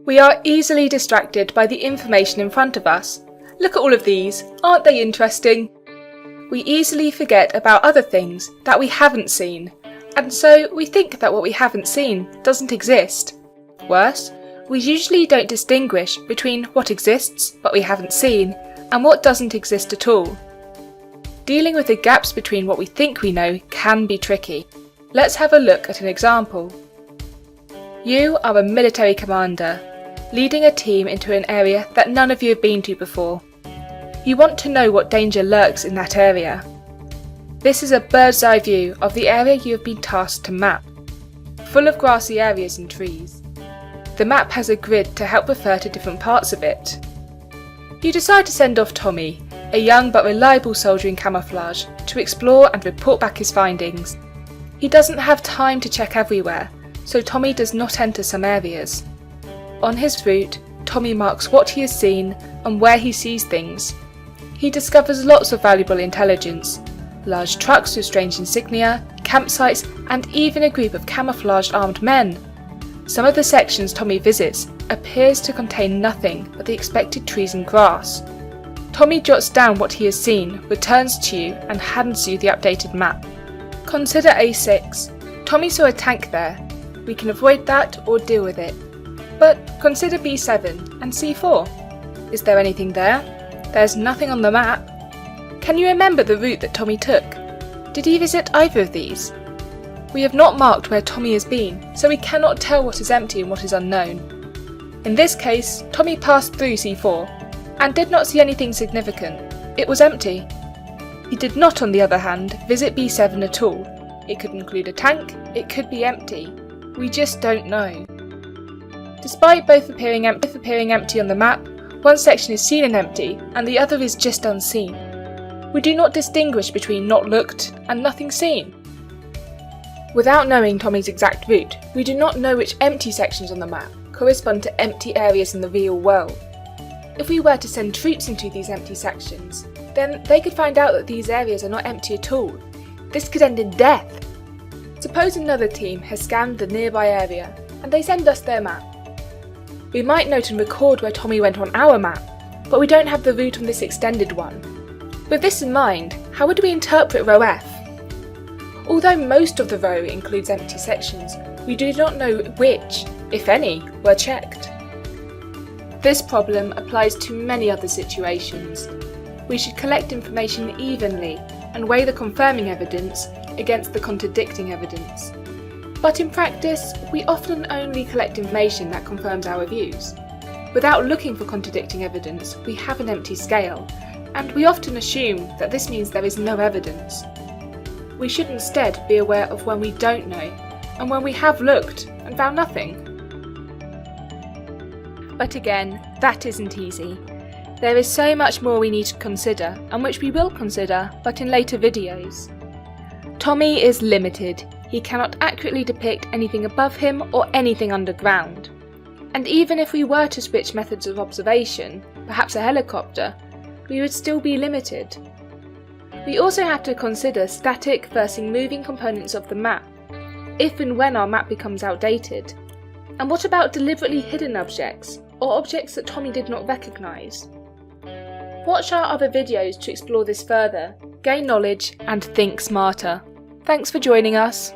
We are easily distracted by the information in front of us. Look at all of these, aren't they interesting? We easily forget about other things that we haven't seen, and so we think that what we haven't seen doesn't exist. Worse, we usually don't distinguish between what exists but we haven't seen and what doesn't exist at all. Dealing with the gaps between what we think we know can be tricky. Let's have a look at an example. You are a military commander, leading a team into an area that none of you have been to before. You want to know what danger lurks in that area. This is a bird's eye view of the area you have been tasked to map, full of grassy areas and trees. The map has a grid to help refer to different parts of it. You decide to send off Tommy, a young but reliable soldier in camouflage, to explore and report back his findings. He doesn't have time to check everywhere, so Tommy does not enter some areas. On his route, Tommy marks what he has seen and where he sees things. He discovers lots of valuable intelligence, large trucks with strange insignia, campsites, and even a group of camouflaged armed men. Some of the sections Tommy visits appears to contain nothing but the expected trees and grass. Tommy jots down what he has seen, returns to you, and hands you the updated map. Consider A6. Tommy saw a tank there. We can avoid that or deal with it. But consider B7 and C4. Is there anything there? There's nothing on the map. Can you remember the route that Tommy took? Did he visit either of these? We have not marked where Tommy has been, so we cannot tell what is empty and what is unknown. In this case, Tommy passed through C4 and did not see anything significant. It was empty. He did not, on the other hand, visit B7 at all. It could include a tank, it could be empty. We just don't know. Despite both appearing empty on the map, one section is seen and empty, and the other is just unseen. We do not distinguish between not looked and nothing seen. Without knowing Tommy's exact route, we do not know which empty sections on the map correspond to empty areas in the real world. If we were to send troops into these empty sections, then they could find out that these areas are not empty at all. This could end in death. Suppose another team has scanned the nearby area, and they send us their map. We might note and record where Tommy went on our map, but we don't have the route on this extended one. With this in mind, how would we interpret row F? Although most of the row includes empty sections, we do not know which, if any, were checked. This problem applies to many other situations. We should collect information evenly and weigh the confirming evidence against the contradicting evidence. But in practice, we often only collect information that confirms our views. Without looking for contradicting evidence, we have an empty scale, and we often assume that this means there is no evidence. We should instead be aware of when we don't know, and when we have looked and found nothing. But again, that isn't easy. There is so much more we need to consider, and which we will consider, but in later videos. Tommy is limited. He cannot accurately depict anything above him or anything underground. And even if we were to switch methods of observation, perhaps a helicopter, we would still be limited. We also have to consider static versus moving components of the map, if and when our map becomes outdated. And what about deliberately hidden objects, or objects that Tommy did not recognise? Watch our other videos to explore this further, gain knowledge, and think smarter. Thanks for joining us.